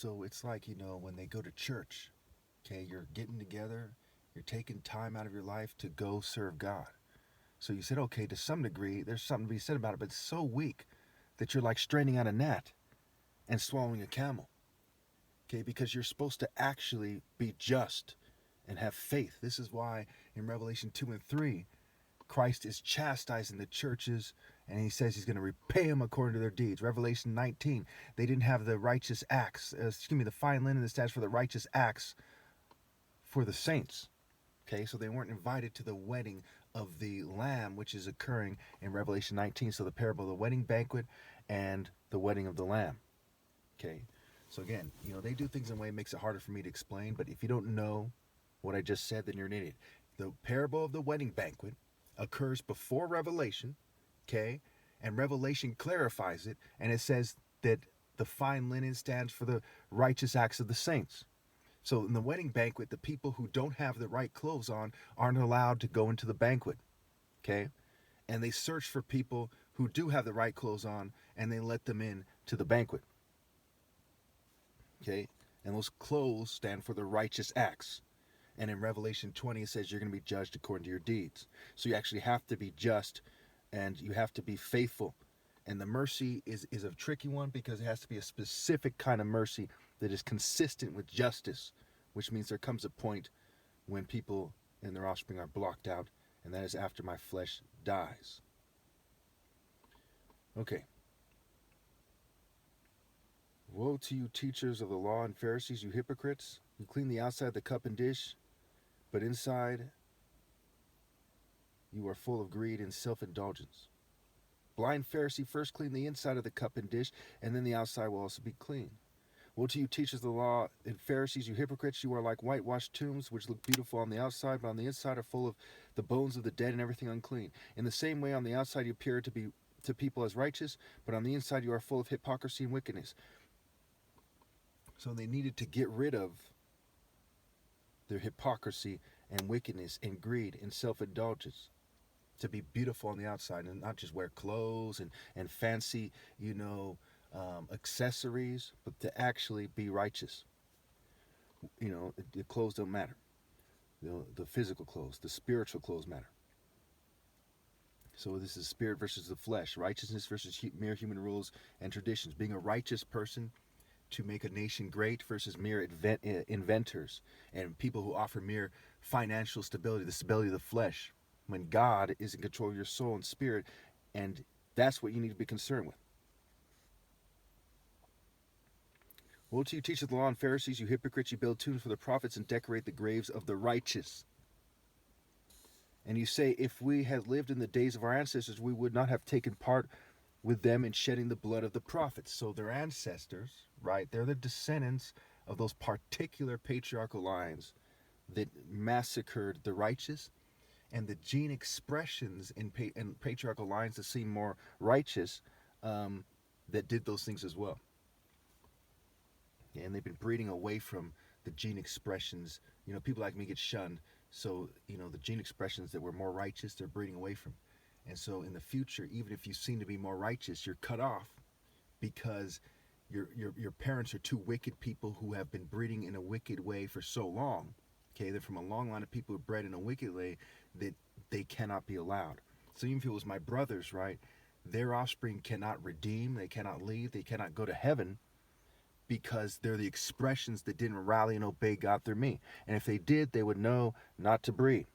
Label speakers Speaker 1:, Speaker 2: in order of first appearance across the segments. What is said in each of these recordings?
Speaker 1: So it's like, when they go to church, okay, you're getting together, you're taking time out of your life to go serve God. So you said, okay, to some degree, there's something to be said about it, but it's so weak that you're like straining out a gnat and swallowing a camel, okay, because you're supposed to actually be just and have faith. This is why in Revelation 2 and 3, Christ is chastising the churches and he says he's going to repay them according to their deeds. Revelation 19, they didn't have the righteous acts, the fine linen that stands for the righteous acts for the saints. Okay, so they weren't invited to the wedding of the Lamb, which is occurring in Revelation 19. So the parable of the wedding banquet and the wedding of the Lamb. Okay, so again, they do things in a way that makes it harder for me to explain, but if you don't know what I just said, then you're an idiot. The parable of the wedding banquet occurs before Revelation, okay, and Revelation clarifies it, and it says that the fine linen stands for the righteous acts of the saints. So in the wedding banquet, the people who don't have the right clothes on aren't allowed to go into the banquet, okay? And they search for people who do have the right clothes on, and they let them in to the banquet, okay? And those clothes stand for the righteous acts. And in Revelation 20, it says you're going to be judged according to your deeds. So you actually have to be just, and you have to be faithful. And the mercy is a tricky one because it has to be a specific kind of mercy that is consistent with justice, which means there comes a point when people and their offspring are blocked out, and that is after my flesh dies. Okay. Woe to you, teachers of the law and Pharisees, you hypocrites! You clean the outside of the cup and dish, but inside you are full of greed and self-indulgence. Blind Pharisee, first clean the inside of the cup and dish, and then the outside will also be clean. Woe to you, teachers of the law and Pharisees, you hypocrites! You are like whitewashed tombs, which look beautiful on the outside, but on the inside are full of the bones of the dead and everything unclean. In the same way, on the outside you appear to people as righteous, but on the inside you are full of hypocrisy and wickedness. So they needed to get rid of their hypocrisy and wickedness and greed and self-indulgence to be beautiful on the outside and not just wear clothes and fancy, accessories, but to actually be righteous. The clothes don't matter. The physical clothes, the spiritual clothes matter. So this is spirit versus the flesh, righteousness versus mere human rules and traditions. Being a righteous person to make a nation great versus mere inventors and people who offer mere financial stability, the stability of the flesh, when God is in control of your soul and spirit, and that's what you need to be concerned with. Woe to you, teachers of the law and Pharisees, you hypocrites! You build tombs for the prophets and decorate the graves of the righteous. And you say, if we had lived in the days of our ancestors, we would not have taken part with them in shedding the blood of the prophets. So their ancestors, right, they're the descendants of those particular patriarchal lines that massacred the righteous, and the gene expressions in patriarchal lines that seem more righteous that did those things as well. And they've been breeding away from the gene expressions. People like me get shunned. So, the gene expressions that were more righteous, they're breeding away from. And so in the future, even if you seem to be more righteous, you're cut off because your parents are two wicked people who have been breeding in a wicked way for so long. Okay, they're from a long line of people who are bred in a wicked way that they cannot be allowed. So even if it was my brothers, right, their offspring cannot redeem, they cannot leave, they cannot go to heaven because they're the expressions that didn't rally and obey God through me. And if they did, they would know not to breed.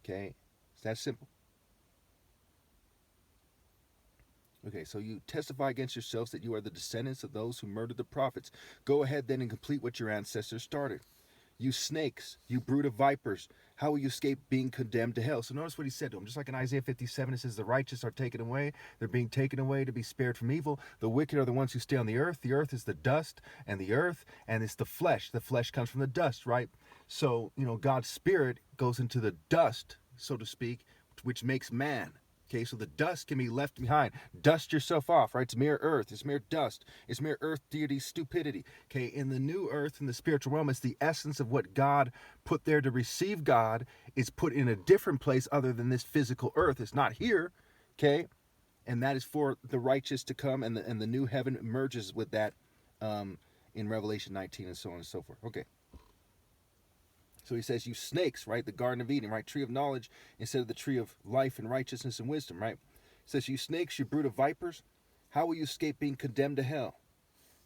Speaker 1: Okay, it's that simple. Okay, so you testify against yourselves that you are the descendants of those who murdered the prophets. Go ahead then and complete what your ancestors started. You snakes, you brood of vipers, how will you escape being condemned to hell? So notice what he said to them. Just like in Isaiah 57, it says the righteous are taken away. They're being taken away to be spared from evil. The wicked are the ones who stay on the earth. The earth is the dust and the earth, and it's the flesh. The flesh comes from the dust, right? So, God's spirit goes into the dust, so to speak, which makes man. Okay, so the dust can be left behind. Dust yourself off, right? It's mere earth. It's mere dust. It's mere earth deity stupidity. Okay, in the new earth, in the spiritual realm, it's the essence of what God put there to receive God is put in a different place other than this physical earth. It's not here, okay? And that is for the righteous to come, and the new heaven merges with that in Revelation 19 and so on and so forth. Okay. So he says, you snakes, right? The Garden of Eden, right? Tree of knowledge instead of the tree of life and righteousness and wisdom, right? He says, you snakes, you brood of vipers, how will you escape being condemned to hell?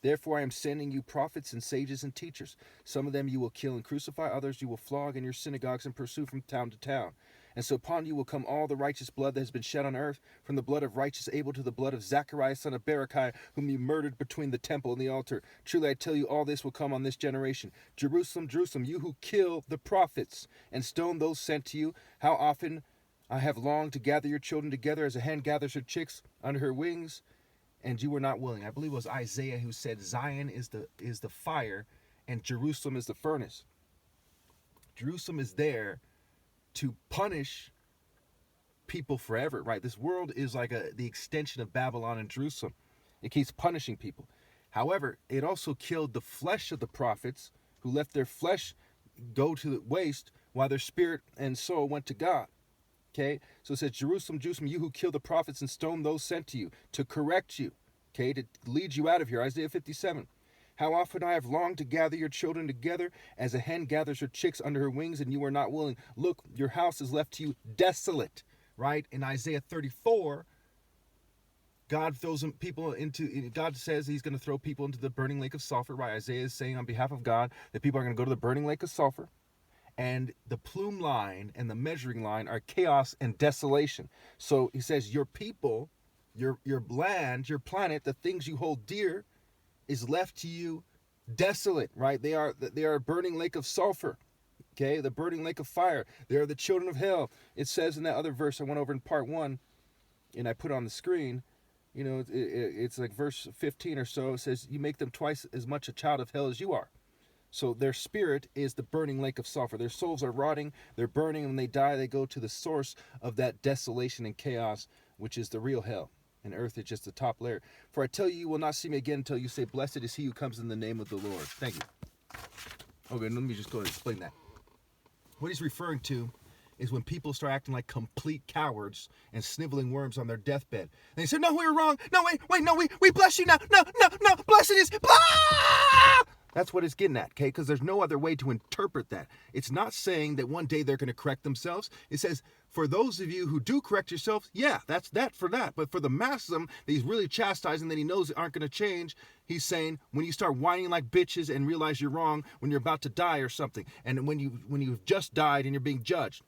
Speaker 1: Therefore I am sending you prophets and sages and teachers. Some of them you will kill and crucify, others you will flog in your synagogues and pursue from town to town. And so upon you will come all the righteous blood that has been shed on earth, from the blood of righteous Abel to the blood of Zacharias son of Berechiah, whom you murdered between the temple and the altar. Truly I tell you, all this will come on this generation. Jerusalem, Jerusalem, you who kill the prophets and stone those sent to you, how often I have longed to gather your children together as a hen gathers her chicks under her wings, and you were not willing. I believe it was Isaiah who said Zion is the fire and Jerusalem is the furnace. Jerusalem is there to punish people forever, right? This world is like the extension of Babylon and Jerusalem. It keeps punishing people. However, it also killed the flesh of the prophets, who left their flesh go to the waste while their spirit and soul went to God. Okay, so it says, Jerusalem, Jerusalem, you who kill the prophets and stone those sent to you, to correct you, okay, to lead you out of here. Isaiah 57. How often I have longed to gather your children together as a hen gathers her chicks under her wings, and you are not willing. Look, your house is left to you desolate, right? In Isaiah 34, God throws people into, God says he's going to throw people into the burning lake of sulfur, right? Isaiah is saying on behalf of God that people are going to go to the burning lake of sulfur. And the plume line and the measuring line are chaos and desolation. So he says, your people, your land, your planet, the things you hold dear, is left to you desolate, right? They are a burning lake of sulfur, okay? The burning lake of fire. They are the children of hell. It says in that other verse I went over in part 1, and I put on the screen, you know, it's like verse 15 or so. It says, you make them twice as much a child of hell as you are. So their spirit is the burning lake of sulfur. Their souls are rotting, they're burning, and when they die, they go to the source of that desolation and chaos, which is the real hell. And earth is just the top layer. For I tell you, you will not see me again until you say, blessed is he who comes in the name of the Lord. Thank you. Okay, let me just go ahead and explain that. What he's referring to is when people start acting like complete cowards and sniveling worms on their deathbed. And they say, no, we were wrong. No, wait, no, we bless you now. No, blessed is, blah! That's what it's getting at, okay? Because there's no other way to interpret that. It's not saying that one day they're going to correct themselves. It says, for those of you who do correct yourselves, yeah, that's that for that. But for the mass of them that he's really chastising, that he knows aren't going to change, he's saying, when you start whining like bitches and realize you're wrong when you're about to die or something, and when you've just died and you're being judged,